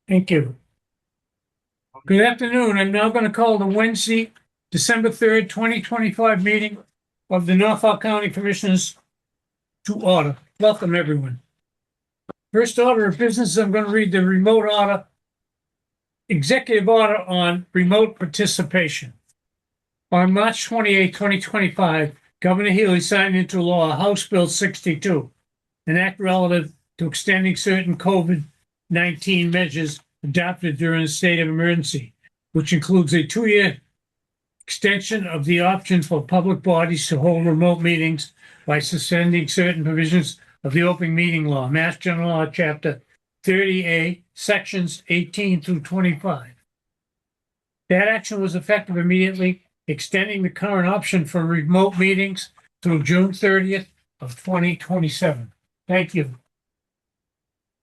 Thank you. Good afternoon. I'm now going to call the Wednesday, December 3rd, 2025 meeting of the Norfolk County Commissioners to order. Welcome, everyone. First order of business, I'm going to read the remote order, executive order on remote participation. On March 28, 2025, Governor Healy signed into law House Bill 62, an act relative to extending certain COVID-19 measures adopted during a state of emergency, which includes a 2-year extension of the option for public bodies to hold remote meetings by suspending certain provisions of the open meeting law, Mass General Law, Chapter 30A, Sections 18 through 25. That action was effective immediately, extending the current option for remote meetings through June 30th of 2027. Thank you.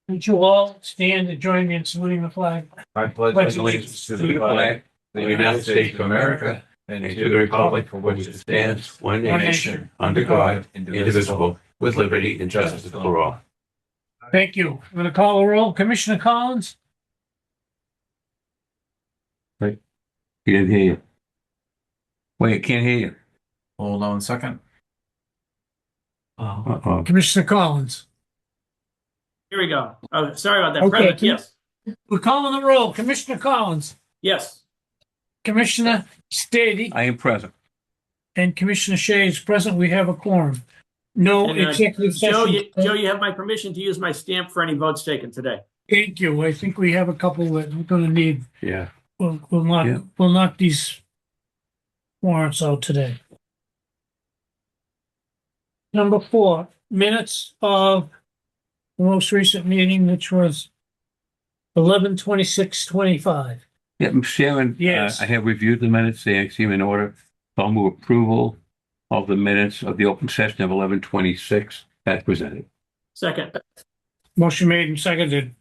Would you all stand and join me in saluting the flag? I pledge allegiance to the flag of the United States of America and to the republic for which it stands, one nation, under God, indivisible, with liberty and justice for all. Thank you. I'm going to call the roll. Commissioner Collins? He didn't hear you. Wait, can't hear you. Hold on a second. Commissioner Collins? Here we go. Oh, sorry about that. Okay. Present, yes. We're calling the roll. Commissioner Collins? Yes. Commissioner Stady? I am present. And Commissioner Shea is present. We have a quorum. No And, executive Joe, session. Joe, you have my permission to use my stamp for any votes taken today. Thank you. I think we have a couple that we're going to need. Yeah. We'll Yeah. knock these warrants out today. Number 4, minutes of the most recent meeting, which was 11/26/25. Yeah, Mr. Chairman. Yes. I have reviewed the minutes. They seem in order. I'll move approval of the minutes of the open session of 11/26 as presented. Second. Motion made and seconded.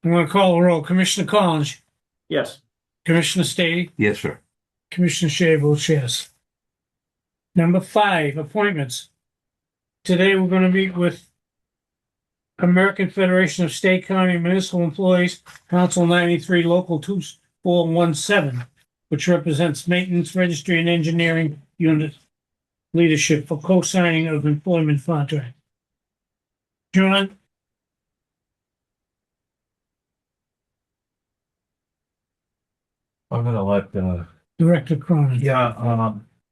I'm going to call the roll. Commissioner Collins? Yes. Commissioner Stady? Yes, sir. Commissioner Shea votes yes. Number 5, appointments. Today we're going to meet with American Federation of State, County, and Municipal Employees, Council 93, Local 2417, which represents Maintenance, Registry, and Engineering Unit leadership for co-signing of employment contract. John? I'm gonna let Director Cronin.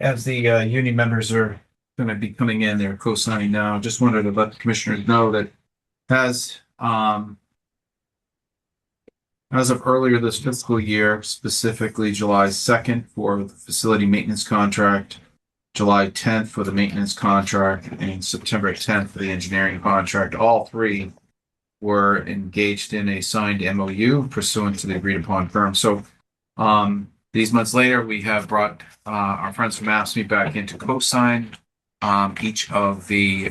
as the union members are gonna be coming in, they're co-signing now. Just wanted to let the commissioners know that as of earlier this fiscal year, specifically July 2nd for the facility maintenance contract, July 10th for the maintenance contract, and September 10th for the engineering contract, all three were engaged in a signed MOU pursuant to the agreed upon terms. So these months later, we have brought our friends from AFSCME back in to co-sign each of the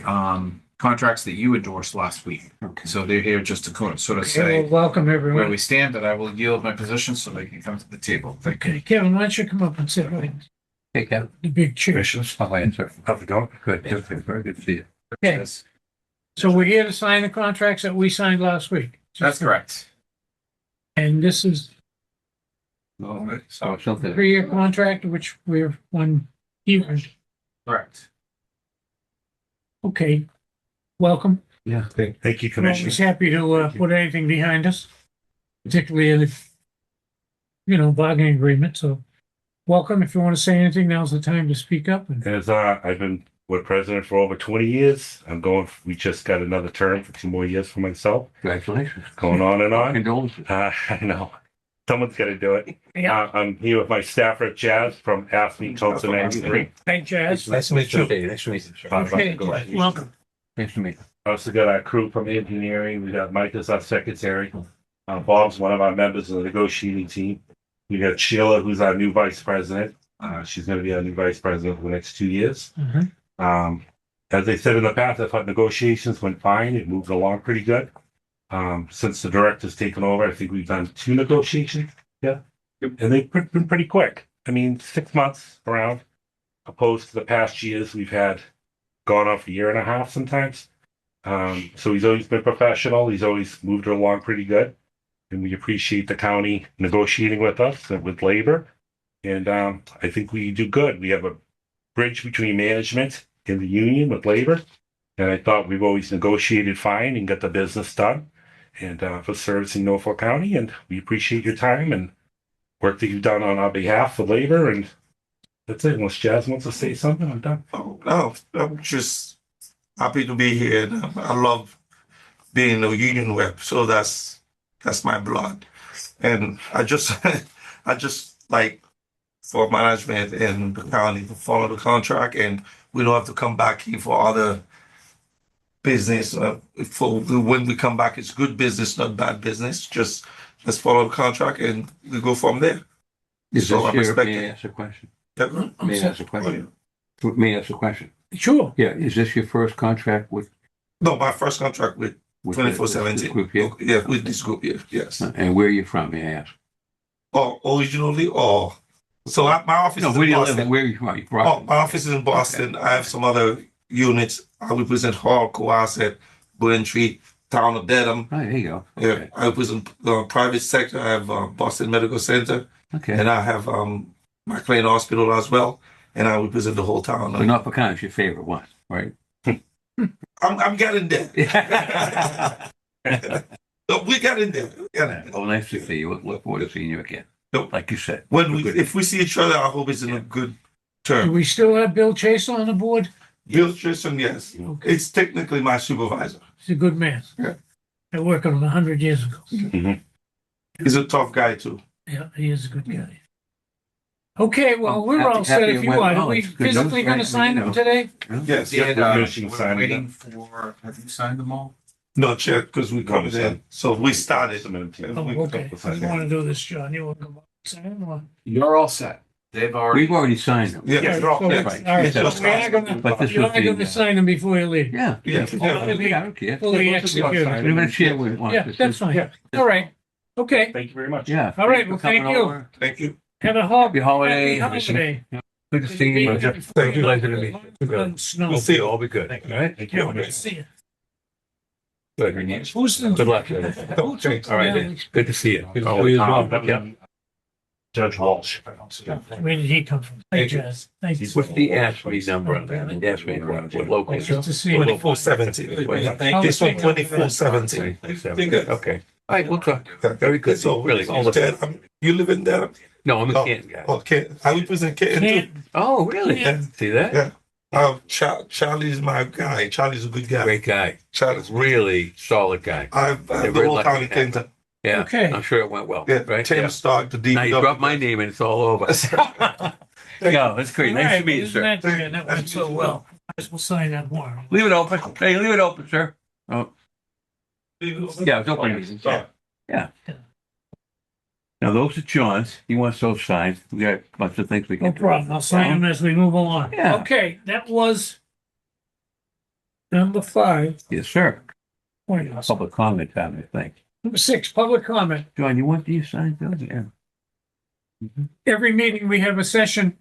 contracts that you endorsed last week. Okay. So they're here just to sort of Okay, say well, welcome where everyone. we stand, but I will yield my position so they can come to the table. Thank you. Okay, Kevin, why don't you come up and sit right in Hey, Kevin. the big chair? Commissioners. I'll answer. How's it going? Good. Very good to see you. Okay. So we're here to sign the contracts that we signed last week. That's correct. And this is Oh, a something. 3-year contract, which we're 1 year. Correct. Okay, welcome. Yeah. Thank you, I'm always happy to put anything behind us, particularly if, bargaining agreement. So welcome. If you want to say anything, now's the time to speak up. And As I've been with president for over 20 years. We just got another term for 2 more years for myself. Congratulations. Going on and on. Condolences. I know. Someone's got to do it. yeah, I'm here with my staffer, Jazz, from AFSCME Council 93. thank Jazz. Nice to meet you. Nice to meet you, sir. Okay, welcome. Nice to meet you. Also got our crew from engineering. We got Mike as our secretary. Bob's one of our members of the negotiating team. We got Sheila, who's our new vice president. She's going to be our new vice president for the next 2 years. Mhm. As I said in the past, I thought negotiations went fine. It moved along pretty good. Since the director's taken over, I think we've done 2 negotiations. Yeah. And they've been pretty quick. I mean, 6 months around, opposed to the past years we've had gone on for 1.5 years sometimes. So he's always been professional. He's always moved it along pretty good. and we appreciate the county negotiating with us and with labor. And I think we do good. We have a bridge between management and the union with labor. And I thought we've always negotiated fine and got the business done and for servicing Norfolk County. And we appreciate your time and work that you've done on our behalf for labor. And that's it. Unless Jazz wants to say something, I'm done. Oh, no, I'm just happy to be here. And I love being a union rep, so that's my blood. And I just I just like for management and the county to follow the contract, and we don't have to come back here for other business. For when we come back, it's good business, not bad business. Just let's follow the contract, and we go from there. Is So this I'm your, expecting- may I ask a question? Yeah. May I ask a question? May I ask a question? Sure. Yeah, is this your first contract with? No, my first contract with with 24/17. group here? Yeah, with this group here. Yes. And where are you from, may I ask? Or originally, or so my office No, is where in do you Boston. live? Where are you from? You Oh, from? my office is in Boston. I have some other units. I represent Hall, Cohasset, Braintree, Town of Dedham. Oh, there you go. Yeah, Okay. I represent the private sector. I have Boston Medical Center, Okay. and I have McLean Hospital as well. And I represent the whole town. So Norfolk County is your favorite one, right? I'm getting there. No, we're getting there. We're getting there. Oh, nice to see you. Look forward to seeing you again. Nope. Like you said. When we, Good. if we see each other, I hope it's in a good Do term. we still have Bill Chase on the board? Bill Tristan, yes, Okay. it's technically my supervisor. He's a good man. Yeah. I worked on him 100 years ago. He's a tough guy too. Yeah, he is a good guy. Okay, well, Oh, we're all set happy if it you went are. well. Are we It's good news, physically going right? to sign You them know. today? Yes. Yeah, we're finishing we're signing waiting for, have you signed them all? Not yet, because we coming in. So we started. Oh, okay. You want to do this, John? You want to come up and sign or? You're all set. They've already. We've already signed them. Yeah. Yeah, they're all So- set. right. All right, so Just we are going But to, this you was are going the, to sign them before you leave. Yeah. Yeah. I don't care. Fully executed. We're going to share with one. Yeah, that's fine. All right. Okay. Thank you very much. Yeah. All right, Thanks for well, thank coming you. over. Thank you. Have a Happy holiday. Happy holiday. Good to see you. Thank you. Pleasure to meet you. Snow. We'll see you. All be good. All right. Thank Yeah, you. good to see you. Good. Who's the? Good luck. Okay. All right. Good to see you. Oh, You as Tom, well. that Yeah. was Judge Walsh. Where did he come from? Hey, Jazz. Thank you. What's the ASME number on that? The ASME number, what local? Good to see you. 24/17. you. This one 24/17. Okay. All right, we'll talk. Very good. So Really, all the Dedham, you live in Dedham? No, I'm a Oh. Canton guy. Okay, I represent Canton too. Can't- Oh, really? Yeah. See that? Yeah. Charlie's my guy. Charlie's a good guy. Great guy. Charlie's. Really solid guy. I've They're the very whole lucky town to in have Clinton. Yeah. Okay. I'm sure it went well. Yeah, Right? Tim Yeah. Stark, the DPW. Now you drop my name and it's all over. Yeah, that's great. All Nice right, to meet you, isn't sir. that went so well. I guess we'll sign that warrant. Leave it open. Hey, leave it open, sir. Oh, yeah, it's open. Yeah. Now, those are John's. He wants those signed. We got a bunch of things we can No do. problem. I'll sign them as we move along. Yeah. Okay, that was number 5. Yes, sir. Point us. Public comment time, I think. Number 6, public comment. John, you want these signed? Bill? Yeah. Every meeting, we have a session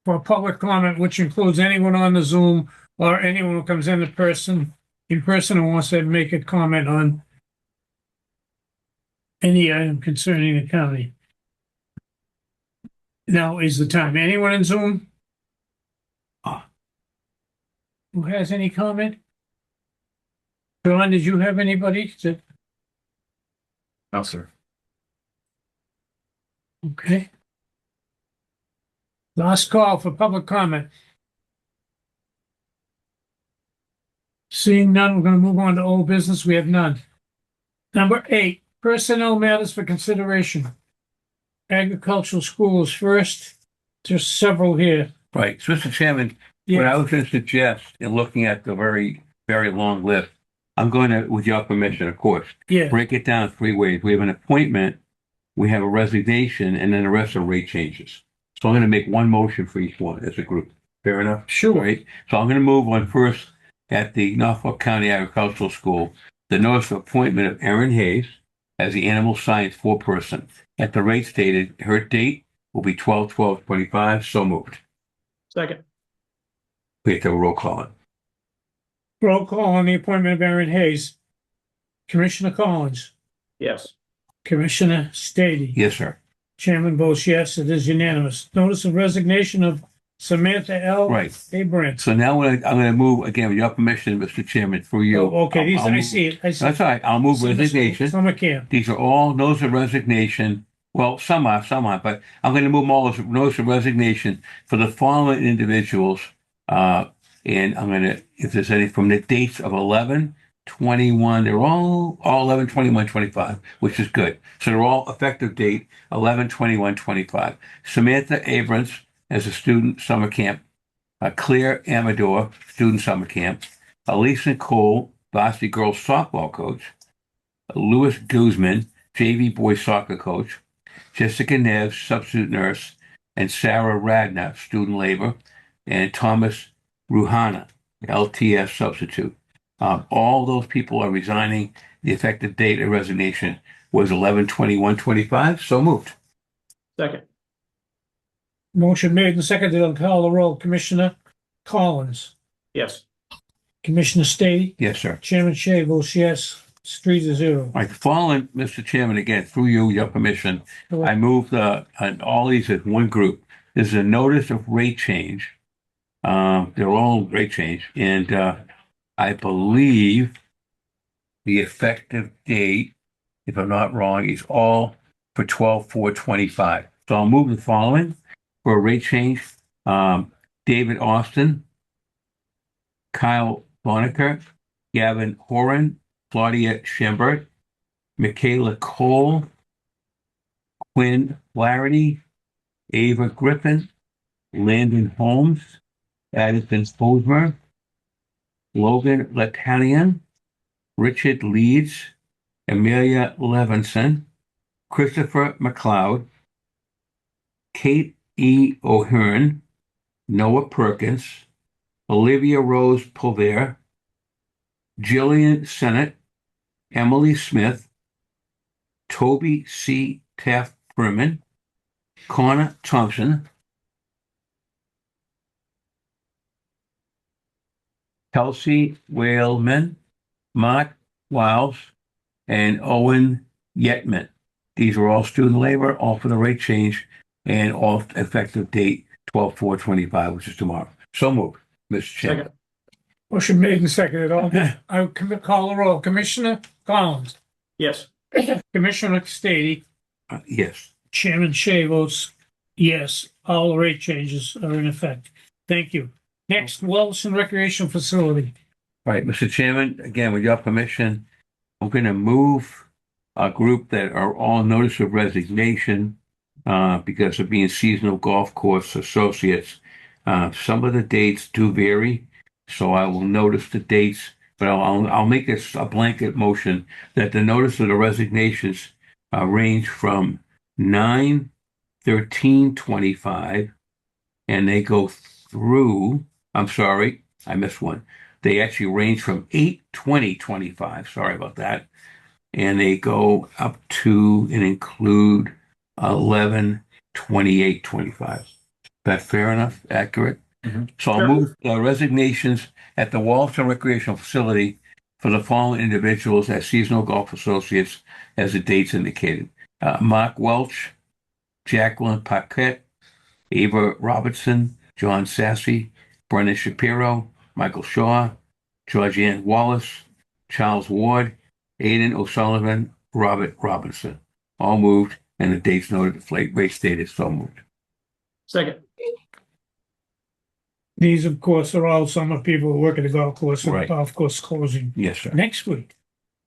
for public comment, which includes anyone on the Zoom or anyone who comes in person and wants to make a comment on any item concerning the county. Now is the time. Anyone in Zoom? Who has any comment? John, did you have anybody that, No, sir. okay. Last call for public comment. Seeing none, we're going to move on to old business. We have none. Number 8, personnel matters for consideration. Agricultural schools first. There's several here. Right. So, Mr. Chairman, what I was going to suggest in looking at the very, very long list, I'm going to, with your permission, of course, Yeah, break it down 3 ways. We have an appointment, we have a resignation, and then the rest are rate changes. So I'm going to make one motion for each one as a group. Fair enough? sure. Right? So I'm going to move on first at the Norfolk County Agricultural School, the notice of appointment of Erin Hayes as the animal science foreperson. At the rate stated, her date will be 12/12/25. So moved. Second. We have to have a roll call on. Roll call on the appointment of Aaron Hayes. Commissioner Collins, Yes. Commissioner Stady. Yes, sir. Chairman votes yes, it is unanimous. Notice of resignation of Samantha L. Right. Abrams. So now I'm going to move, again, with your permission, Mr. Chairman, through you. Oh, okay, these, I'll I move- see it, I see. That's all right. I'll move resignation. Summer camp. These are all notice of resignation. Well, some are, but I'm going to move them all as notice of resignation for the following individuals. And I'm going to, if there's any from the dates of 11/21, they're all 11/21/25, which is good. So they're all effective date 11/21/25. Samantha Abrams as a student summer camp. Claire Amador, student summer camp. Elisa Cole, varsity girls softball coach. Louis Guzman, JV boys soccer coach. Jessica Neves, substitute nurse. And Sarah Radner, student labor. And Thomas Ruhana, LTS substitute. All those people are resigning. The effective date of resignation was 11/21/25. So moved. Second. Motion made and seconded. I'll call the roll. Commissioner Collins. Yes. Commissioner Stady. Yes, sir. Chairman Shea votes yes. It's 3-0. All right, following, Mr. Chairman, again, through you, your permission, I move on all these as one group. There's a notice of rate change. They're all rate change. And I believe the effective date, if I'm not wrong, is all for 12/4/25. So I'll move the following for a rate change. David Austin, Kyle Boniker, Gavin Horan, Claudia Schembert, Michaela Cole, Quinn Flaherty, Ava Griffin, Landon Holmes, Addison Posmer, Logan Latanian, Richard Leeds, Amelia Levinson, Christopher McLeod, Kate E. O'Hearn, Noah Perkins, Olivia Rose Pulver, Jillian Sennett, Emily Smith, Toby C. Taft Berman, Connor Thompson, Kelsey Whaleman, Mark Wiles, and Owen Yetman. These are all student labor, all for the rate change, and all effective date 12/4/25, which is tomorrow. So moved, Mr. Chairman. Second. Motion made and seconded. I'll call the roll. Commissioner Collins. Yes. Commissioner Stady. Yes. Chairman Shea votes yes. All the rate changes are in effect. Thank you. Next, Wilson Recreation Facility. All right, Mr. Chairman, again, with your permission, I'm going to move a group that are all notice of resignation because of being seasonal golf course associates. Some of the dates do vary, so I will notice the dates, but I'll make this a blanket motion that the notice of the resignations range from 9/13/25, and they go through. I'm sorry, I missed one. They actually range from 8/20/25. Sorry about that. And they go up to and include 11/28/25. Is that fair enough? Accurate? Mhm. So I'll move resignations at the Walton Recreational Facility for the following individuals as seasonal golf associates as the dates indicated. Mark Welch, Jacqueline Paquette, Ava Robertson, John Sassy, Brennan Shapiro, Michael Shaw, Georgianne Wallace, Charles Ward, Aidan O'Sullivan, Robert Robinson. All moved, and the dates noted, the rate stated, so moved. Second. These, of course, are all summer people who work at the golf course and the Right. golf course closing Yes, sir. next week.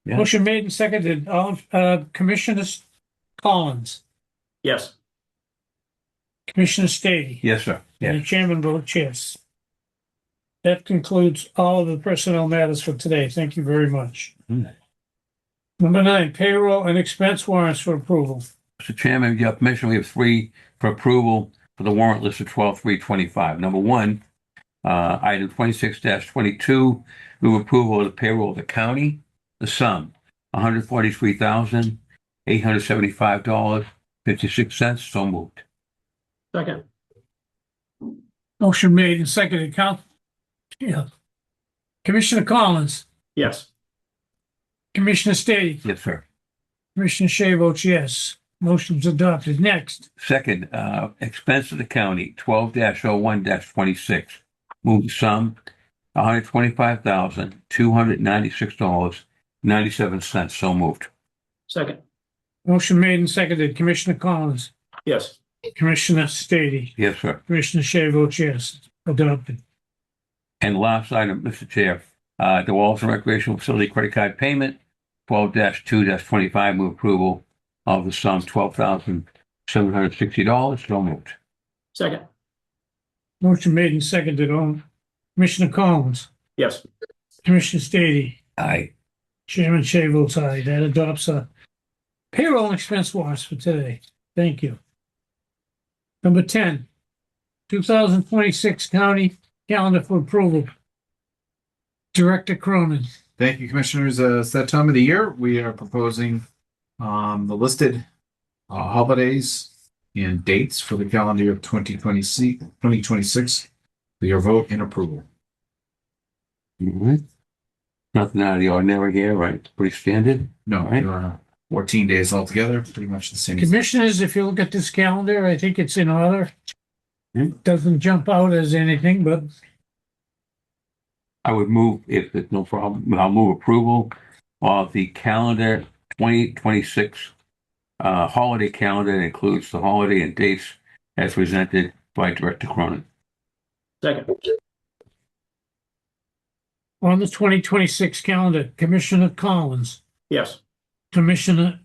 Yeah. Motion made and seconded. All, Commissioner Collins, Yes. Commissioner Stady. Yes, sir. And the Yes. chairman votes yes. That concludes all of the personnel matters for today. Thank you very much. Mhm. Number 9, payroll and expense warrants for approval. Mr. Chairman, with your permission, we have 3 for approval for the warrant list of 12/3/25. Number 1, item 26-22, move approval of the payroll of the county. The sum, $143,875.56. So moved. Second. Motion made and seconded. Commissioner Collins, Yes. Commissioner Stady, Yes, sir. Commissioner Shea votes yes. Motion's adopted. Next, Second, expense of the county, 12-01-26. Move the sum, $125,296.97. So moved. Second. motion made and seconded. Commissioner Collins, Yes. Commissioner Stady, Yes, sir. Commissioner Shea votes yes. Adopted. And last item, Mr. Chair, the Walton Recreational Facility credit card payment, 12-2-25. Move approval of the sum, $12,760. So moved. Second. Motion made and seconded. All Commissioner Collins, Yes. Commissioner Stady, Aye. Chairman Shea votes aye. That adopts a payroll and expense warrants for today. Thank you. Number 10, 2026 county calendar for approval. Director Cronin. Thank you, Commissioners. It's that time of the year. We are proposing the listed holidays and dates for the calendar year of 2026 for your vote and approval. All right. Nothing out of the ordinary here, right? Pretty standard. No, Right. there are 14 days altogether, pretty much the same. Commissioners, if you look at this calendar, I think it's in order. Hmm. Doesn't jump out as anything, but I would move, if there's no problem, I'll move approval of the calendar 2026 holiday calendar. It includes the holiday and dates as presented by Director Cronin. Second. on the 2026 calendar, Commissioner Collins, Yes. Commissioner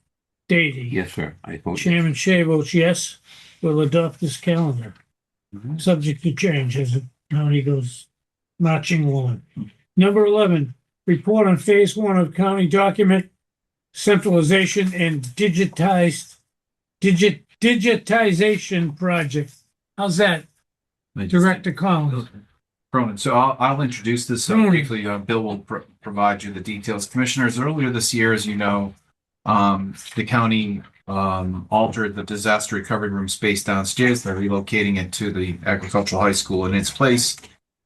Dady. Yes, sir. I vote yes. Chairman Shea votes yes. We'll adopt this calendar, Mhm. subject to change as the county goes marching along. Number 11, report on phase 1 of county document centralization and digitization project. How's that, Director Collins? Cronin. So I'll introduce this Cronin. briefly. Bill will provide you the details. Commissioners, earlier this year, as you know, the county altered the disaster recovery room space downstairs by relocating it to the agricultural high school. In its place,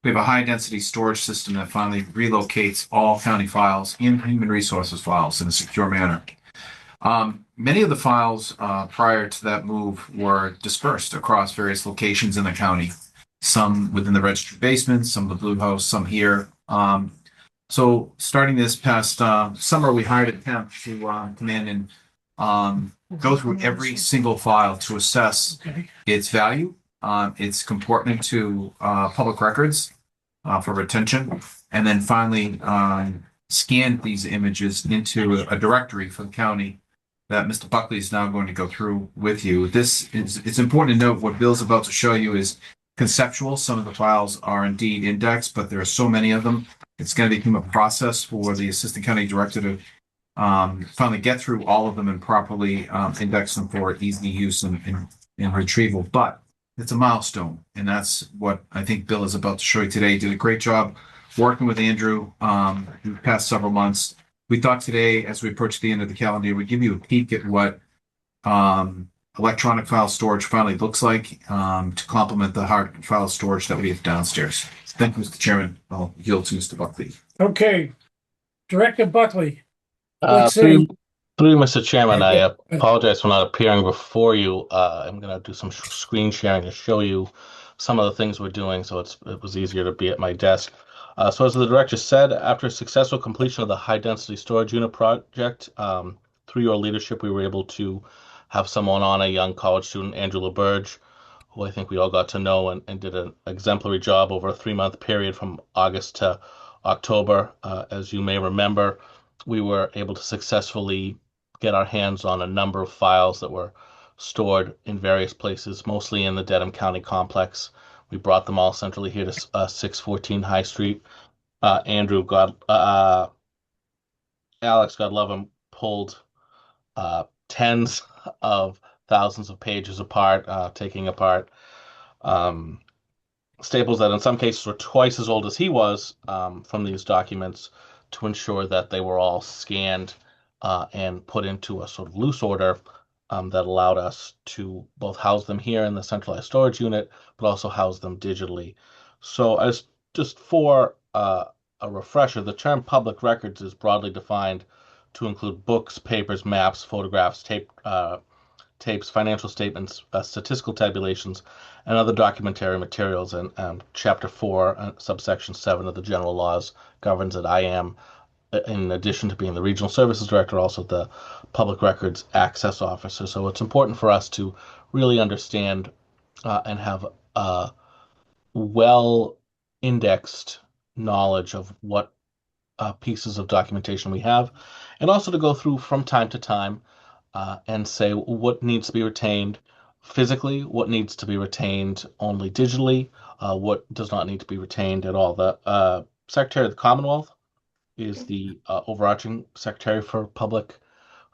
we have a high density storage system that finally relocates all county files and human resources files in a secure manner. Many of the files prior to that move were dispersed across various locations in the county. Some within the registry basement, some of the Blue House, some here. So starting this past summer, we hired a temp to come in and go through every single file to assess Okay. its value, its comportment to public records for retention, and then finally scan these images into a directory for the county that Mr. Buckley is now going to go through with you. It's important to note what Bill's about to show you is conceptual. Some of the files are indeed indexed, but there are so many of them. It's going to become a process for the assistant county director to finally get through all of them and properly index them for easy use and retrieval. But it's a milestone, and that's what I think Bill is about to show you today. He did a great job working with Andrew the past several months. We thought today, as we approach the end of the calendar, we'd give you a peek at what electronic file storage finally looks like to complement the hard file storage that we have downstairs. Thank you, Mr. Chairman. I'll yield to Mr. Buckley. Okay, Director Buckley. Uh, Let's through, see. through you, Mr. Chairman, I Yeah. apologize for not appearing before you. I'm going to do some screen sharing to show you some of the things we're doing, so it was easier to be at my desk. So as the director said, after successful completion of the high-density storage unit project, through your leadership, we were able to have someone on, a young college student, Andrew LaBerge, who I think we all got to know and did an exemplary job over a 3-month period from August to October. As you may remember, we were able to successfully get our hands on a number of files that were stored in various places, mostly in the Dedham County complex. We brought them all centrally here to 614 High Street. Andrew, Alex, God love him, pulled tens of thousands of pages apart, taking apart staples that in some cases were twice as old as he was from these documents to ensure that they were all scanned and put into a sort of loose order that allowed us to both house them here in the centralized storage unit, but also house them digitally. So as just for a refresher, the term public records is broadly defined to include books, papers, maps, photographs, tapes, financial statements, statistical tabulations, and other documentary materials. And Chapter 4, subsection 7 of the general laws governs that I am, in addition to being the regional services director, also the public records access officer. So it's important for us to really understand and have well indexed knowledge of what pieces of documentation we have, and also to go through from time to time and say what needs to be retained physically, what needs to be retained only digitally, what does not need to be retained at all. The Secretary of the Commonwealth is the overarching Secretary for Public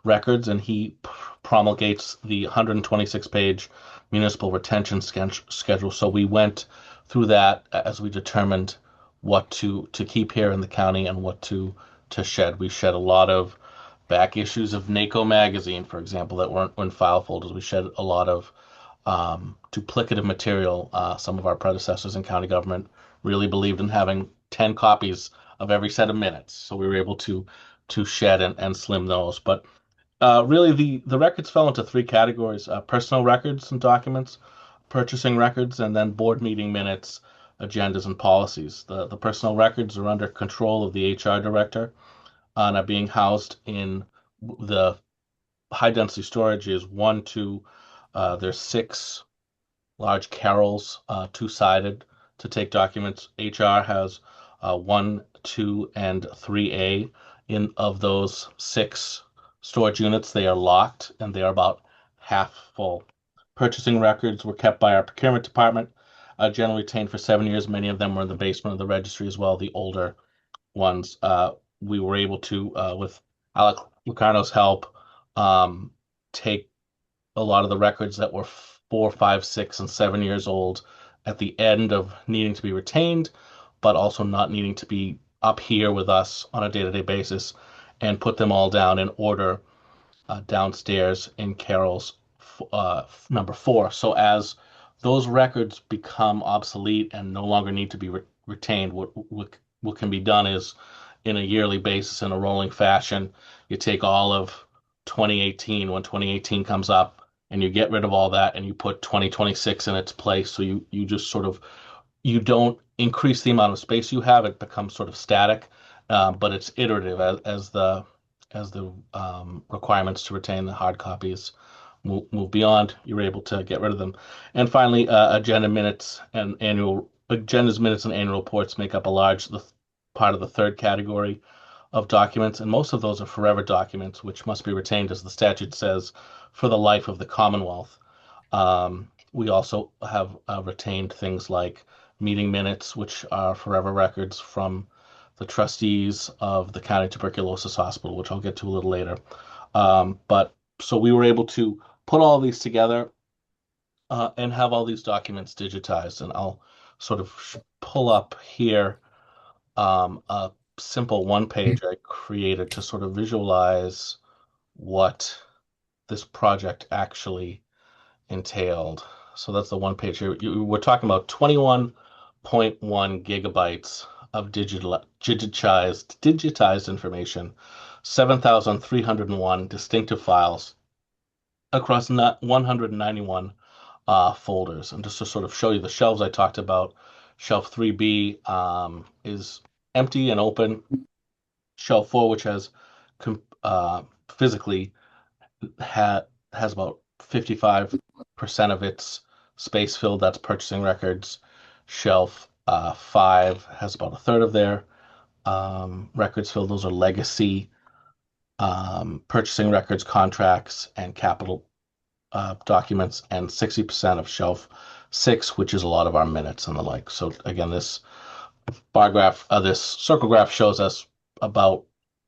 Records, and he promulgates the 126-page municipal retention schedule. So we went through that as we determined what to keep here in the county and what to shed. We shed a lot of back issues of NACO magazine, for example, that weren't in file folders. We shed a lot of duplicative material. Some of our predecessors in county government really believed in having 10 copies of every set of minutes, so we were able to shed and slim those. But really, the records fell into three categories: personal records and documents, purchasing records, and then board meeting minutes, agendas, and policies. The personal records are under control of the HR director and are being housed in the high density storage is one, two, there's six large carrels, two-sided to take documents. HR has one, two, and 3A. In of those six storage units, they are locked and they are about half full. Purchasing records were kept by our procurement department, generally retained for 7 years. Many of them were in the basement of the registry as well, the older ones. We were able to, with Alec Lucarno's help, take a lot of the records that were 4, 5, 6, and 7 years old at the end of needing to be retained, but also not needing to be up here with us on a day-to-day basis, and put them all down in order downstairs in Carol's number 4. So as those records become obsolete and no longer need to be retained, what can be done is, in a yearly basis, in a rolling fashion, you take all of 2018 when 2018 comes up, and you get rid of all that and you put 2026 in its place. So you just sort of, you don't increase the amount of space you have. It becomes sort of static, but it's iterative as the requirements to retain the hard copies move beyond. You're able to get rid of them. And finally, agendas, minutes, and annual reports make up a large part of the third category of documents, and most of those are forever documents, which must be retained, as the statute says, for the life of the Commonwealth. We also have retained things like meeting minutes, which are forever records from the trustees of the County Tuberculosis Hospital, which I'll get to a little later. But so we were able to put all these together and have all these documents digitized. And I'll sort of pull up here a simple one page I created to sort of visualize what this project actually entailed. So that's the one page here. We're talking about 21.1 gigabytes of digitized information, 7,301 distinctive files across 191 folders. And just to sort of show you the shelves I talked about, shelf 3B is empty and open. Shelf 4, which has physically has about 55% of its space filled. That's purchasing records. Shelf 5 has about a third of their records filled. Those are legacy purchasing records, contracts, and capital documents, and 60% of shelf 6, which is a lot of our minutes and the like. So again, this bar graph, this circle graph shows us about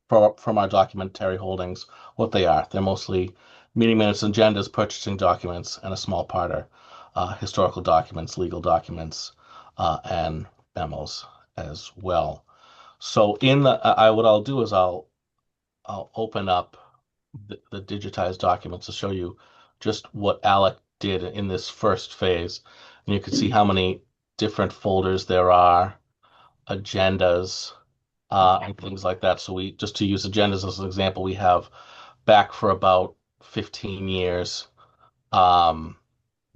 from our documentary holdings what they are. They're mostly meeting minutes, agendas, purchasing documents, and a small part are historical documents, legal documents, and memos as well. So in the what I'll do is I'll open up the digitized documents to show you just what Alec did in this first phase. And you can see how many different folders there are, agendas, and things like that. So we just to use agendas as an example, we have back for about 15 years um,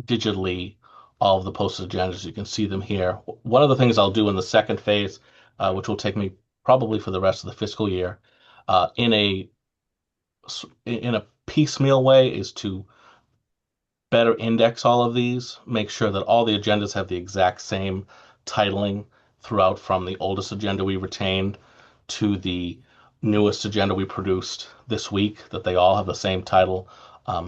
digitally all of the posted agendas. You can see them here. One of the things I'll do in the second phase, which will take me probably for the rest of the fiscal year, in a piecemeal way, is to better index all of these, make sure that all the agendas have the exact same titling throughout, from the oldest agenda we retained to the newest agenda we produced this week, that they all have the same title,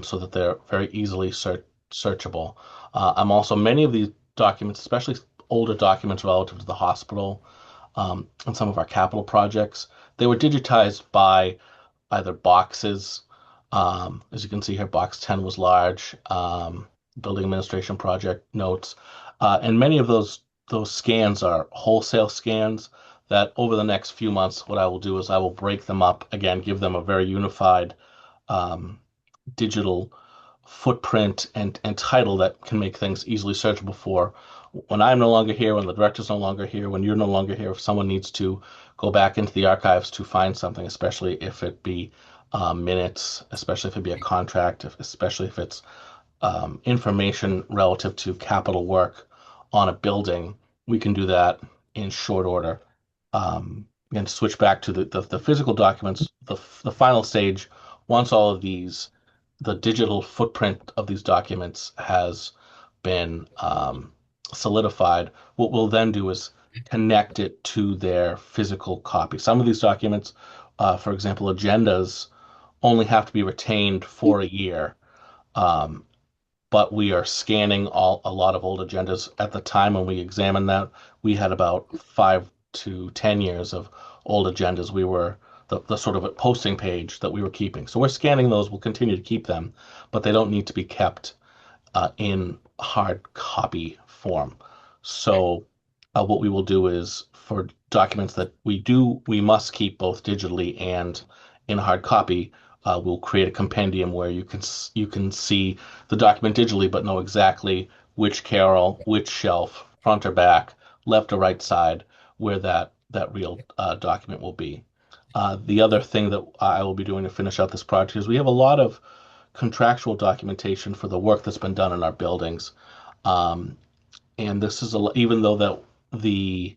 so that they're very easily searchable. I'm also, many of these documents, especially older documents relative to the hospital, and some of our capital projects, they were digitized by either boxes. As you can see here, box 10 was large, building administration project notes. And many of those scans are wholesale scans that over the next few months, what I will do is I will break them up again, give them a very unified um, digital footprint and title that can make things easily searchable for when I'm no longer here, when the director's no longer here, when you're no longer here, if someone needs to go back into the archives to find something, especially if it be minutes, especially if it be a contract, especially if it's information relative to capital work on a building, we can do that in short order. And switch back to the physical documents, the final stage, once all of these, the digital footprint of these documents has been solidified, what we'll then do is connect it to their physical copy. Some of these documents, for example, agendas, only have to be retained for a year. Um, but we are scanning a lot of old agendas. At the time when we examined that, we had about 5 to 10 years of old agendas. We were the sort of a posting page that we were keeping. So we're scanning those. We'll continue to keep them, but they don't need to be kept in hard copy form. So what we will do is, for documents that we must keep both digitally and in hard copy, we'll create a compendium where you can see the document digitally, but know exactly which carrel, which shelf, front or back, left or right side, where that real document will be. The other thing that I will be doing to finish out this project is we have a lot of contractual documentation for the work that's been done in our buildings. Um, and this is even though that the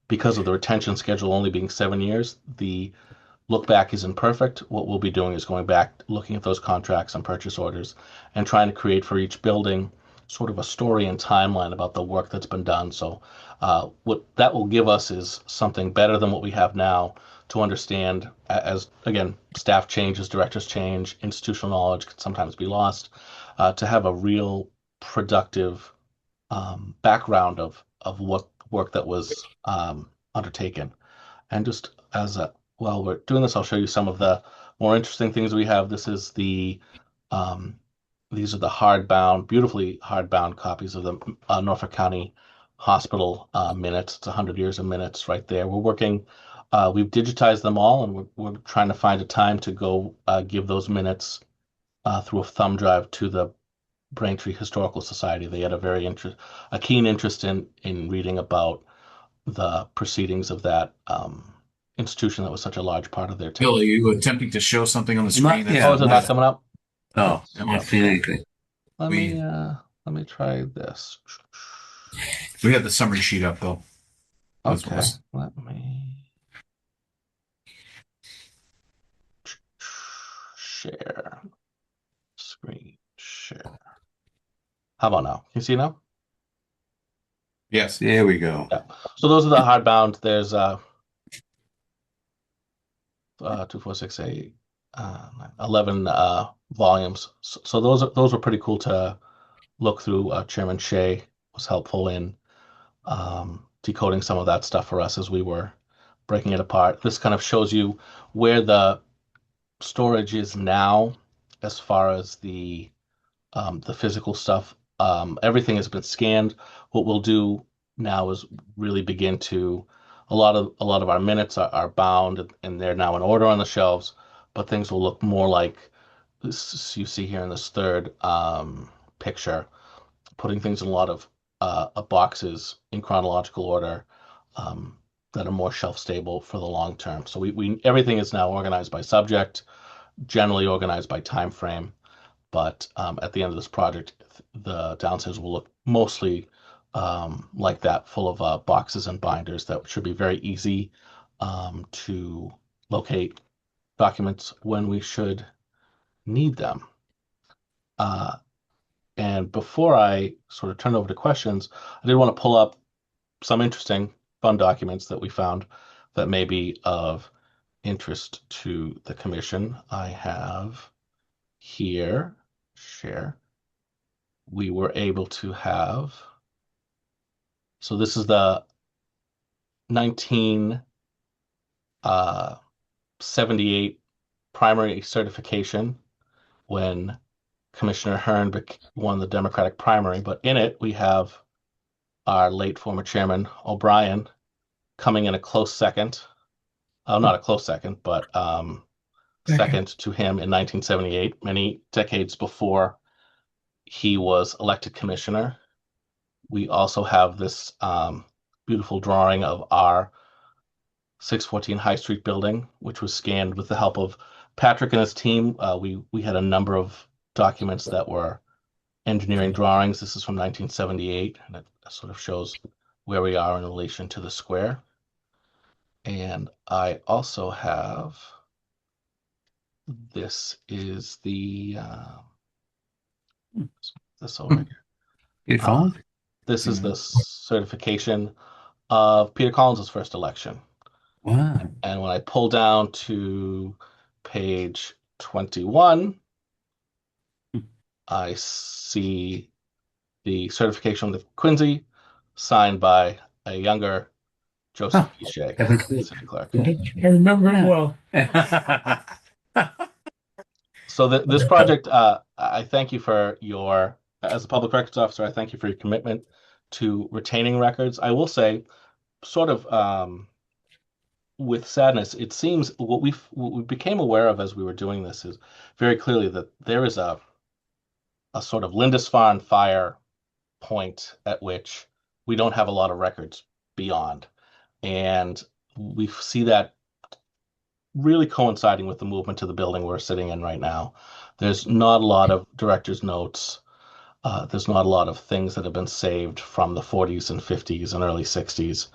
because of the retention schedule only being 7 years, the look back isn't perfect. What we'll be doing is going back, looking at those contracts and purchase orders, and trying to create for each building sort of a story and timeline about the work that's been done. So, what that will give us is something better than what we have now to understand. As again, staff changes, directors change, institutional knowledge can sometimes be lost. To have a real productive background of what work that was undertaken. And just as a while we're doing this, I'll show you some of the more interesting things we have. Um, these are the hardbound, beautifully hardbound copies of the Norfolk County Hospital minutes. It's 100 years of minutes right there. We've digitized them all, and we're trying to find a time to go give those minutes through a thumb drive to the Braintree Historical Society. They had a keen interest in reading about the proceedings of that institution that was such a large part of their Bill, are time. you attempting to show something on the screen? Yeah. Oh, is it not coming up? Oh, I'm not seeing anything. Let We- me try this. We have the summary sheet up, Bill. Okay, let me share screen share. How about now? Can you see now? Yes. There we go. Yeah. So those are the hardbound. There's 2, 4, 6, 8, 11 volumes. So those were pretty cool to look through. Chairman Shea was helpful in decoding some of that stuff for us as we were breaking it apart. This kind of shows you where the storage is now as far as the physical stuff. Everything has been scanned. What we'll do now is really begin to a lot of our minutes are bound, and they're now in order on the shelves, but things will look more like this you see here in this third picture, putting things in a lot of boxes in chronological order. that are more shelf stable for the long term. So we everything is now organized by subject, generally organized by time frame. But at the end of this project, the downstairs will look mostly like that, full of boxes and binders that should be very easy to locate documents when we should need them. And before I sort of turn over to questions, I did want to pull up some interesting, fun documents that we found that may be of interest to the commission. I have here, share. We were able to have, so this is the 1978 primary certification when Commissioner Hearn won the Democratic primary, but in it we have our late former chairman O'Brien coming in a close second. Not a close second, but second to him in 1978, many decades before he was elected commissioner. We also have this beautiful drawing of our 614 High Street building, which was scanned with the help of Patrick and his team. We had a number of documents that were engineering drawings. This is from 1978, and it sort of shows where we are in relation to the square. And I also have, this is the, this over here. You found? This is the certification of Peter Collins's first election. Wow. And when I pull down to page 21, I see the certification of Quincy signed by a younger Joseph P. Shea, city clerk. I remember it well. So this project, I thank you for your, as a public records officer, I thank you for your commitment to retaining records. I will say, sort of with sadness, it seems what we became aware of as we were doing this is very clearly that there is a sort of Lindisfarne fire point at which we don't have a lot of records beyond. And we see that really coinciding with the movement to the building we're sitting in right now. There's not a lot of director's notes. There's not a lot of things that have been saved from the 40s and 50s and early 60s.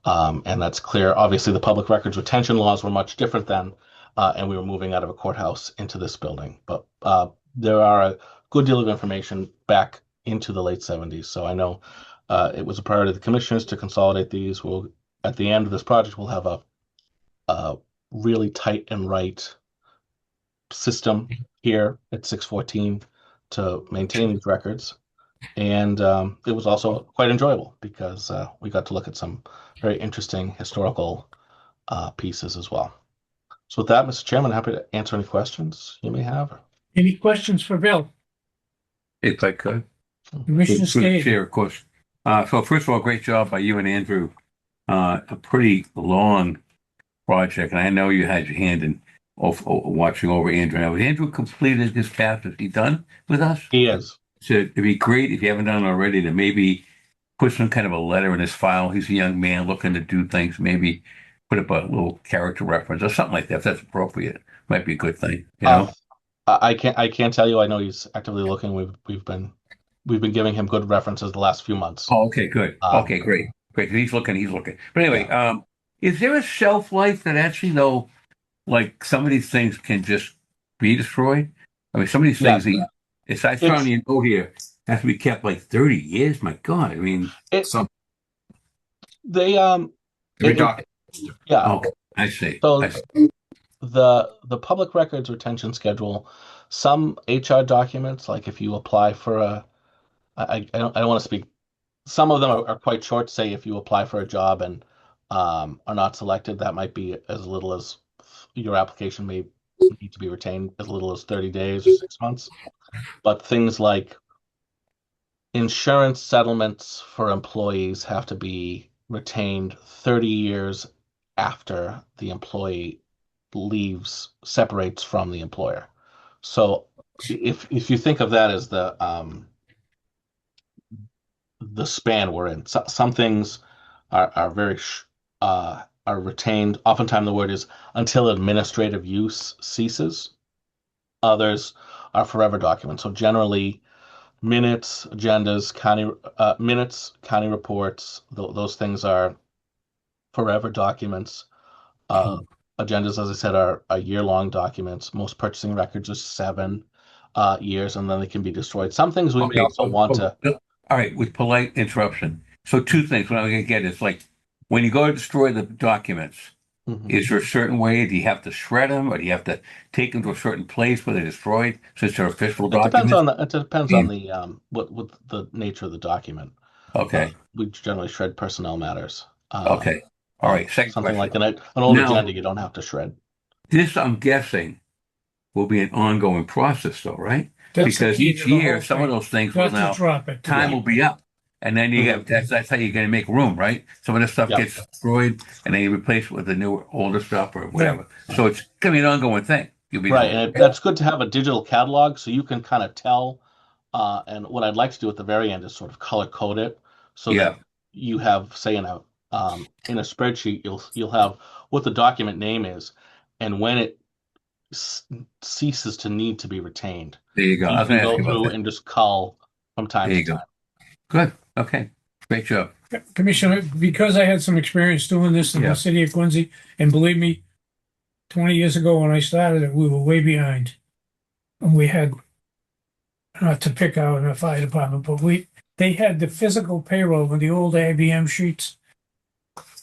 And that's clear. Obviously, the public records retention laws were much different then, and we were moving out of a courthouse into this building. But there are a good deal of information back into the late 70s. So I know it was a priority of the commissioners to consolidate these. We'll, at the end of this project, we'll have a really tight and right system here at 614 to maintain these records. And it was also quite enjoyable because we got to look at some very interesting historical pieces as well. So with that, Mr. Chairman, happy to answer any questions you may have. Any questions for Bill? If I could. Commissioner Through the Skade? chair, of course. So first of all, great job by you and Andrew. A pretty long project, and I know you had your hand in watching over Andrew. Now, has Andrew completed his task? Is he done with us? He is. So it'd be great if you haven't done it already to maybe put some kind of a letter in his file. He's a young man looking to do things. Maybe put up a little character reference or something like that. If that's appropriate, might be a good thing. You know, I can't tell you. I know he's actively looking. We've been giving him good references the last few months. Oh, okay, good. Okay, great. He's looking. But anyway, is there a shelf life that actually, though, like some of these things can just be destroyed? I mean, some of these things, I found you know here, have to be kept like 30 years. My God, I mean, they Every document. yeah. okay, I see. So the public records retention schedule, some HR documents, like if you apply for I don't want to speak. Some of them are quite short. Say if you apply for a job and are not selected, that might be as little as your application may need to be retained as little as 30 days or 6 months. But things like insurance settlements for employees have to be retained 30 years after the employee separates from the employer. So if you think of that as the span we're in, some things are very are retained. Oftentimes the word is until administrative use ceases. Others are forever documents. So generally, minutes, agendas, county reports, those things are forever documents. Agendas, as I said, are year-long documents. Most purchasing records are 7 years, and then they can be destroyed. Some things we may also want to. All right, with polite interruption. So two things. What I'm going to get is like when you go to destroy the documents, Mhm. is there a certain way? Do you have to shred them, or do you have to take them to a certain place where they're destroyed since they're official It depends documents? on the what the nature of the document. Okay. We generally shred personnel matters. Okay. All right. Second Something question. like an old Now, agenda, you don't have to shred. this, I'm guessing, will be an ongoing process, though, right? That's the Because key each to the year, whole some of thing. those things will Not to now, drop it. time will be up. And then you get, that's how you're going to make room, right? Some of the stuff Yeah. gets destroyed and then you replace it with the newer, older stuff or whatever. So it's going to be an ongoing thing. You'll be Right, doing and it. that's good to have a digital catalog so you can kind of tell. And what I'd like to do at the very end is sort of color code it so Yeah. that you have, say, in a spreadsheet, you'll have what the document name is and when it ceases to need to be retained. There you go. I You was can going to ask go you about through that. and just cull from time There to you go. time. Good. Okay. Great job. Commissioner, because I had some experience doing this in Yeah. the city of Quincy, and believe me, 20 years ago when I started it, we were way behind. And we had, not to pick out the fire department, but they had the physical payroll with the old IBM sheets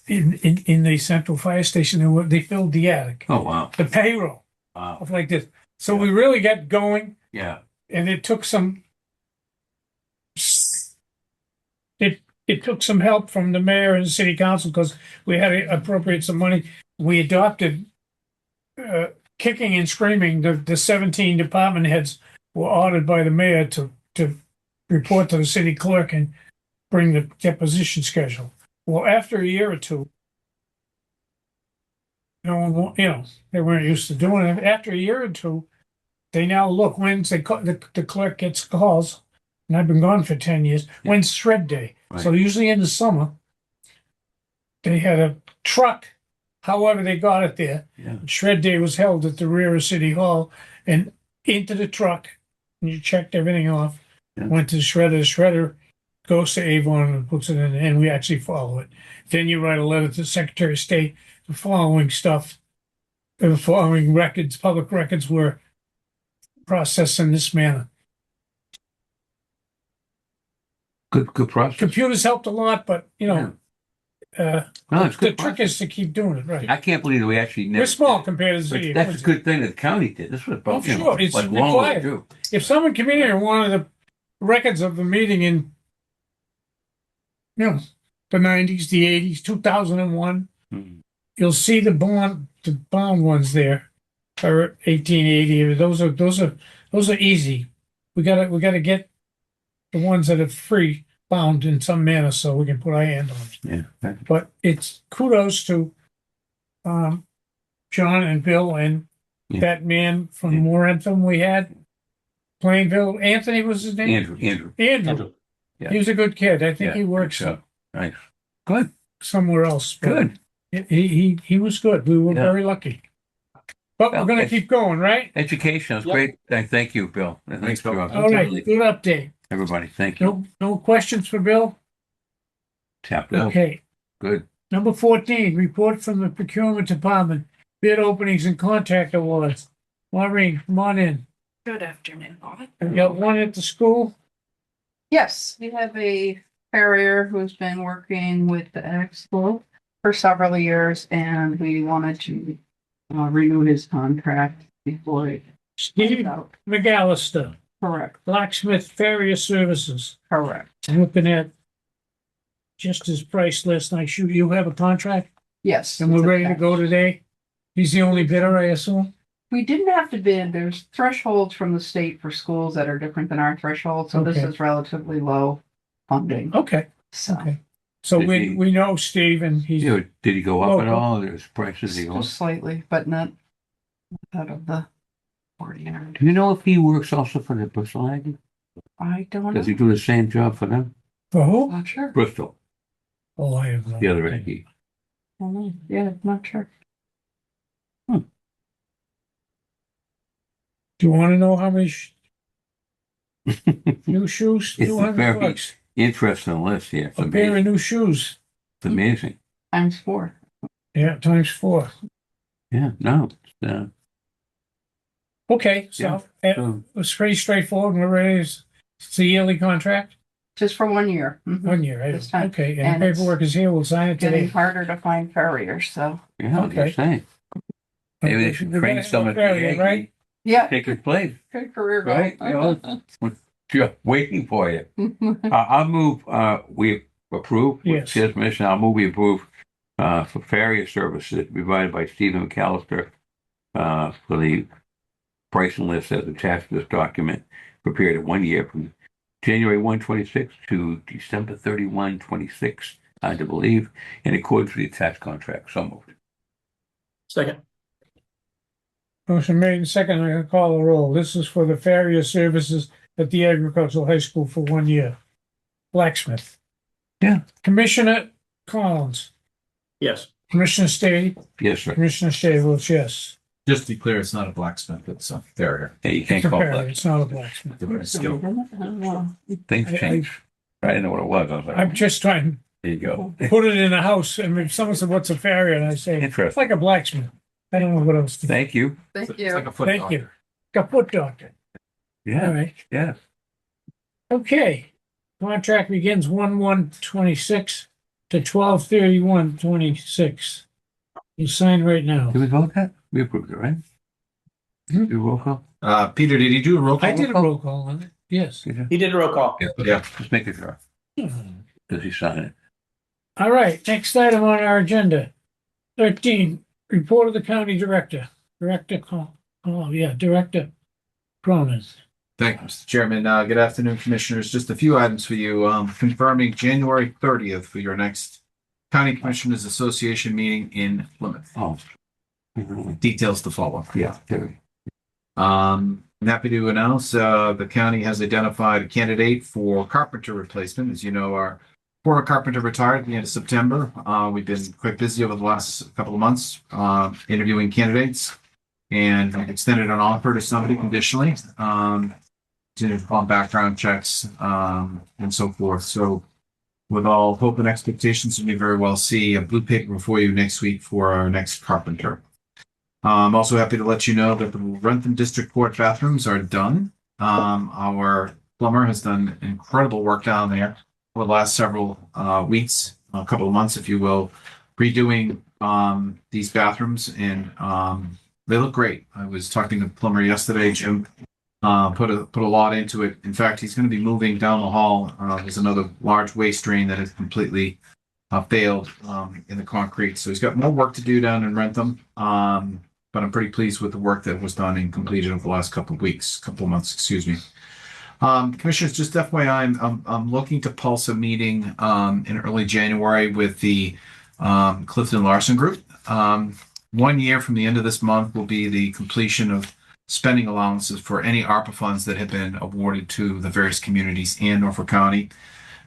in the central fire station. They filled the attic. Oh, wow. The payroll Wow. of like this. So Yeah. we really got going, Yeah. and it took some help from the mayor and the city council because we had to appropriate some money. We adopted kicking and screaming. The 17 department heads were ordered by the mayor to report to the city clerk and bring the deposition schedule. Well, after a year or two, no one, they weren't used to doing it. After a year or two, they now look when the clerk gets calls, and I've been gone for 10 years. When's shred day? Right. So usually in the summer, they had a truck. However, they got it there. Yeah. Shred day was held at the rear of City Hall, and into the truck, and you checked everything off. Yeah. Went to the shredder. The shredder goes to Avon and puts it in, and we actually follow it. Then you write a letter to the Secretary of State. The following stuff, the following records, public records, were processed in this manner. Good process. Computers helped a lot, but No, it's the good trick process. is to keep doing it right. I can't believe that we actually never. We're small compared to the But city. of that's a Quincy. good thing that the county did. This was about, Oh, sure. It's like long required. overdue. If someone came in here and wanted the records of the meeting in, the 90s, the 80s, 2001, Mhm. you'll see the bound ones there, or 1880. Those are easy. We gotta get the ones that are free bound in some manner so we can put our hand on them. Yeah. But it's kudos to John and Bill and Yeah. that man from Yeah. Morentham we had, Plainville. Anthony was his name? Andrew. Andrew. Yeah. He was a good kid. I think Yeah, he works good job. Nice. Good. somewhere else. but Good. He was good. We were Yeah. very lucky. But Well, we're going to it's- keep going, right? Education was Yep. great. Thank you, Bill. Thanks, Bill. for All right. Good update. everybody. Thank you. No questions for Bill? Tap out. Okay. Good. Number 14, report from the procurement department, bid openings and contract awards. Maureen, come on in. Good afternoon, Bob. We got one at the school. Yes, we have a farrier who's been working with the ag school for several years, and we wanted to renew his contract before it Steve goes out. McAllister, Correct, Blacksmith Farrier Services. correct. I'm looking at just his price list. I shoot, you have a contract Yes. and we're it's ready to go attached. today. He's the only bidder, I assume? We didn't have to bid. There's thresholds from the state for schools that are different than our threshold, so this Okay. is relatively low funding. Okay, So okay. So Did we, he- we know Steve and he's, Did he go up at Local. all? There's prices he goes. just slightly, but not out of the ordinary. Do you know if he works also for the Bristol Aggie? I don't Does he know. do the same job for them? for who? Not sure. Bristol, Oh, I have no. the other idea. Aggie. Yeah, not sure. Do you want to know how many new shoes? It's a 200 very bucks. interesting list here. It's A pair amazing. of new shoes. It's amazing. Times 4. Yeah, times 4. Yeah, no. Okay, Yeah, so it so was pretty straightforward. We're ready. It's a yearly contract, Just for 1 year. Mhm. 1 year. This time. Okay, and And the it's paperwork is here. We'll sign it Getting today. harder to find farriers, so. yeah, I'm Okay. just saying. Maybe they should We train gotta have someone a farrier, right? Yeah, take his place, good career right? You know, just waiting for you. I'll move, we approve, with Yes. Chair's permission, I'll move we approve, for farrier services provided by Stephen McAllister, for the pricing list as attached to this document for a period of 1 year from January 1, 26 to December 31, 26, I do believe, in accordance with the attached contract. So moved. Second. Motion made and second. I'm gonna call the roll. This is for the farrier services at the agricultural high school for 1 year. Blacksmith. Yeah. Commissioner Collins. Yes. Commissioner Stady. Yes, sir. Commissioner Stady votes yes. Just to be clear, it's not a blacksmith, it's a farrier. Hey, you can't It's a call farrier. that. It's not a blacksmith. Different skill. Things I- change. I didn't know what it was. I was like, I'm just trying there you go. to put it in a house. And if someone said, "What's a farrier?" and I say, "It's Interesting. like a blacksmith." I don't know what else to do. Thank you. Thank It's you. like a foot Thank doctor. you. Got foot doctor. All Yeah, right. yeah. Okay. Contract begins 1/1/26 to 12/31/26. You sign right now. Did we vote that? We approved it, right? Hmm? Do a roll call? Peter, did you do a roll call? I did a roll call on it. Yes. Did you? He did a roll call. Yeah. Just make it sure. Does he sign it? All right. Next item on our agenda. 13, report of the county director. Director Cronin. Thank you, Mr. Chairman. Good afternoon, Commissioners. Just a few items for you. Confirming January 30th for your next County Commissioners Association meeting in Plymouth. Oh. Details to follow. Yeah, there. I'm happy to announce the county has identified a candidate for carpenter replacement. As you know, our former carpenter retired at the end of September. We've been quite busy over the last couple of months interviewing candidates and extended an offer to somebody conditionally on background checks and so forth. So with all hope and expectations, you may very well see a blue paper before you next week for our next carpenter. I'm also happy to let you know that the Rentham District Court bathrooms are done. Our plumber has done incredible work down there over the last several weeks, a couple of months, if you will, redoing these bathrooms, and they look great. I was talking to the plumber yesterday. Jim put a lot into it. In fact, he's going to be moving down the hall. There's another large waste drain that has completely failed in the concrete. So he's got more work to do down in Rentham. But I'm pretty pleased with the work that was done and completed over the last couple of months, excuse me. Commissioners, just FYI, I'm looking to pulse a meeting in early January with the Clifton Larson Group. 1 year from the end of this month will be the completion of spending allowances for any ARPA funds that have been awarded to the various communities in Norfolk County.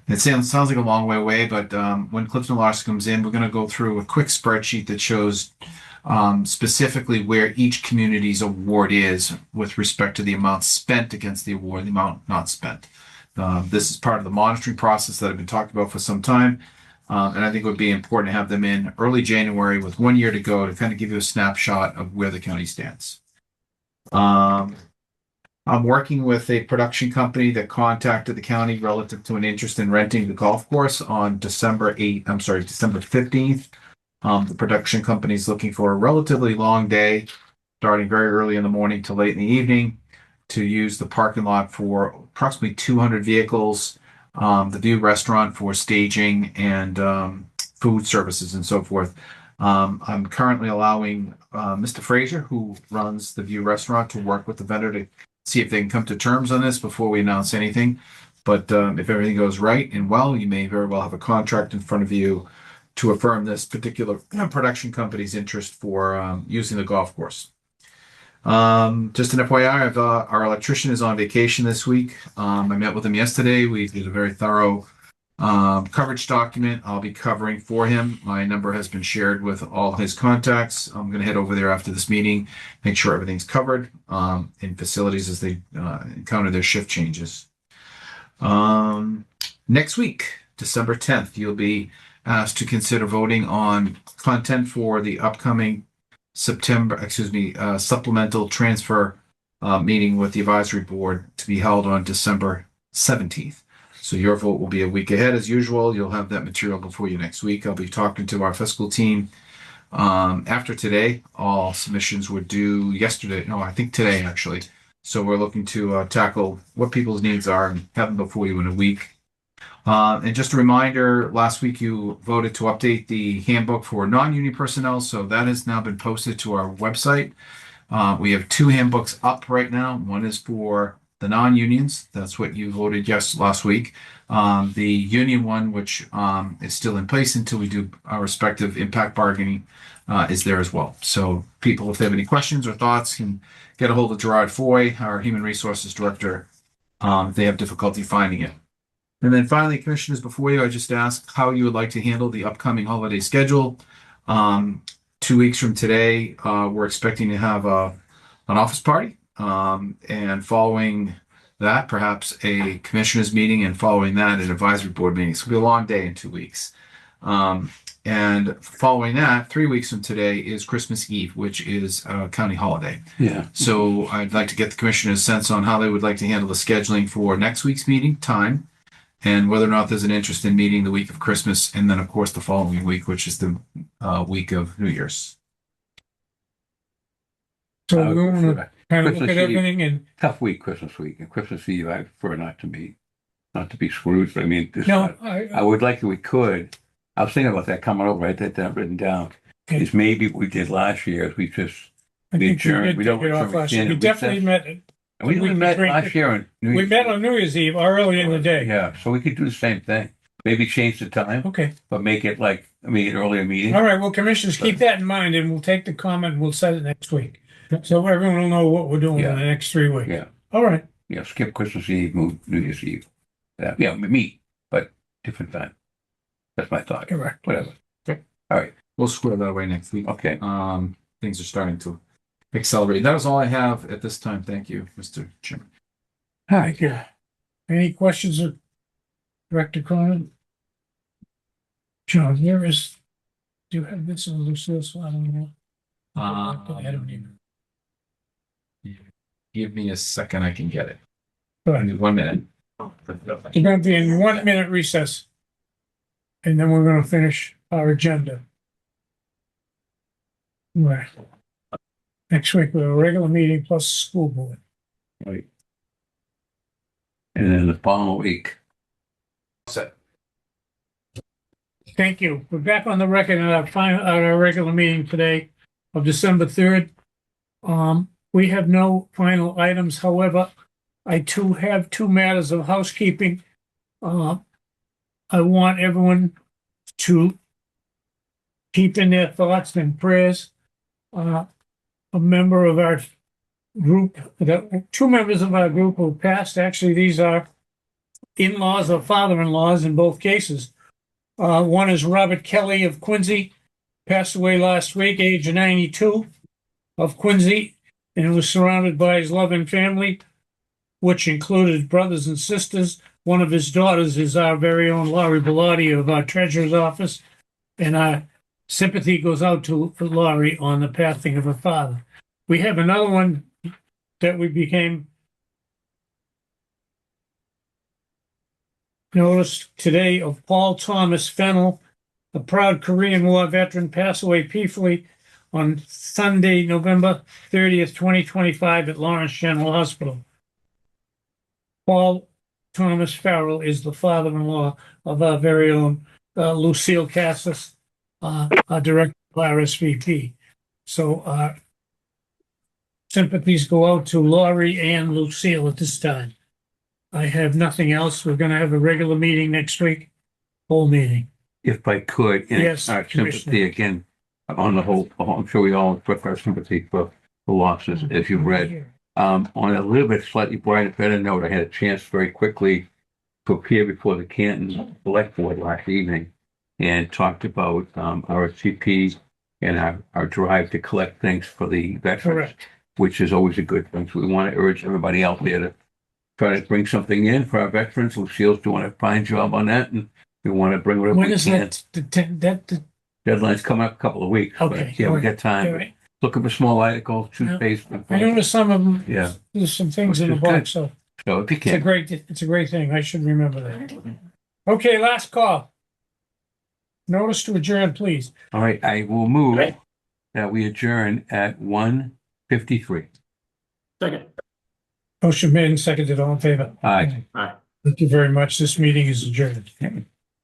It sounds like a long way away, but when Clifton Larson comes in, we're going to go through a quick spreadsheet that shows specifically where each community's award is with respect to the amount spent against the award, the amount not spent. This is part of the monitoring process that I've been talking about for some time. And I think it would be important to have them in early January with 1 year to go to kind of give you a snapshot of where the county stands. I'm working with a production company that contacted the county relative to an interest in renting the golf course on December 15th. The production company is looking for a relatively long day, starting very early in the morning to late in the evening, to use the parking lot for approximately 200 vehicles, the View restaurant for staging and food services and so forth. I'm currently allowing Mr. Frazier, who runs the View restaurant, to work with the vendor to see if they can come to terms on this before we announce anything. But if everything goes right and well, you may very well have a contract in front of you to affirm this particular production company's interest for using the golf course. Just an FYI, our electrician is on vacation this week. I met with him yesterday. We did a very thorough Coverage document I'll be covering for him. My number has been shared with all his contacts. I'm going to head over there after this meeting, make sure everything's covered in facilities as they encounter their shift changes. Next week, December 10th, you'll be asked to consider voting on content for the upcoming supplemental transfer meeting with the advisory board to be held on December 17th. So your vote will be a week ahead as usual. You'll have that material before you next week. I'll be talking to our fiscal team. After today, all submissions were due yesterday. No, I think today actually. So we're looking to tackle what people's needs are and have them before you in a week. And just a reminder, last week you voted to update the handbook for non-union personnel. So that has now been posted to our website. We have 2 handbooks up right now. One is for the non-unions. That's what you voted yes last week. The union one, which is still in place until we do our respective impact bargaining, is there as well. So people, if they have any questions or thoughts, can get a hold of Gerard Foy, our Human Resources Director, if they have difficulty finding it. And then finally, commissioners, before you, I just ask how you would like to handle the upcoming holiday schedule. 2 weeks from today, we're expecting to have an office party. And following that, perhaps a commissioners meeting, and following that, an advisory board meeting. So it'll be a long day in 2 weeks. And following that, 3 weeks from today is Christmas Eve, which is a county holiday. Yeah. So I'd like to get the commissioners' sense on how they would like to handle the scheduling for next week's meeting time, and whether or not there's an interest in meeting the week of Christmas, and then, of course, the following week, which is the week of New Year's. So we want to kind of look Christmas at Eve. everything and, Tough week, Christmas week. And Christmas Eve, I prefer not to be screwed. But I mean, no, I would like if we could. I was thinking about that coming over. I had that written down. Okay. Is maybe what we did last year is we just I think we adjourned. did We take don't it off last year. stand We at definitely recess. met. And we met last year on New We Year's met Eve. on New Year's Eve early in the day. Yeah, so we could do the same thing. Maybe change the time, Okay. but make it like an earlier meeting. All right. Well, commissioners, keep that in mind, and we'll take the comment and we'll set it next week. So everyone will know what we're doing Yeah. in the next 3 weeks. Yeah. All right. Yeah, skip Christmas Eve, move New Year's Eve. Yeah, meet, but different time. That's my thought. Correct. Whatever. Okay. All right. We'll square that away next week. Okay. Things are starting to accelerate. That is all I have at this time. Thank you, Mr. Chairman. All right. Thank you. Any questions of Director Cronin? John, do you have this in Lucille's file? I don't even. Give me a second. I can get it. Go I ahead. need 1 minute. We're going to be in 1 minute recess. And then we're going to finish our agenda. Right. Next week, we have a regular meeting plus school board. Right. And then the following week. Set. Thank you. We're back on the record at our regular meeting today of December 3rd. We have no final items. However, I too have 2 matters of housekeeping. I want everyone to keep in their thoughts and prayers. A member of our group, 2 members of our group who passed, actually, these are in-laws or father-in-laws in both cases. One is Robert Kelly of Quincy, passed away last week, age 92, of Quincy, and was surrounded by his loving family, which included brothers and sisters. One of his daughters is our very own Laurie Bellotti of our treasurer's office, and our sympathy goes out to Laurie on the passing of her father. We have another one that we became noticed today of Paul Thomas Fennell, a proud Korean War veteran, passed away peacefully on Sunday, November 30th, 2025 at Lawrence General Hospital. Paul Thomas Farrell is the father-in-law of our very own Lucille Cassis, our director of RSVP. So sympathies go out to Laurie and Lucille at this time. I have nothing else. We're going to have a regular meeting next week, whole meeting. If I could, in Yes, our Commissioner. sympathy again, on the whole, I'm sure we all express our sympathy for the losses, as you've read. On a little bit slightly better note, I had a chance very quickly appear before the Canton Select Board last evening and talked about RSVP and our drive to collect things for the veterans, Correct. which is always a good thing. So we want to urge everybody out there to try to bring something in for our veterans. Lucille's doing a fine job on that, and we want to bring whatever When we is can. that, the Deadline's coming up a couple of weeks. but Okay, yeah, all we right. got time. all right. Looking for small articles, toothpaste. I noticed some of them, Yeah. there's some things in the Which is box, so So if you it's a can. great thing. I should remember that. Okay, last call. Notice to adjourn, please. All right, I will move Right. that we adjourn at 1:53. Second. Motion made and seconded, all in favor? Aye. Aye. Thank you very much. This meeting is adjourned. Okay.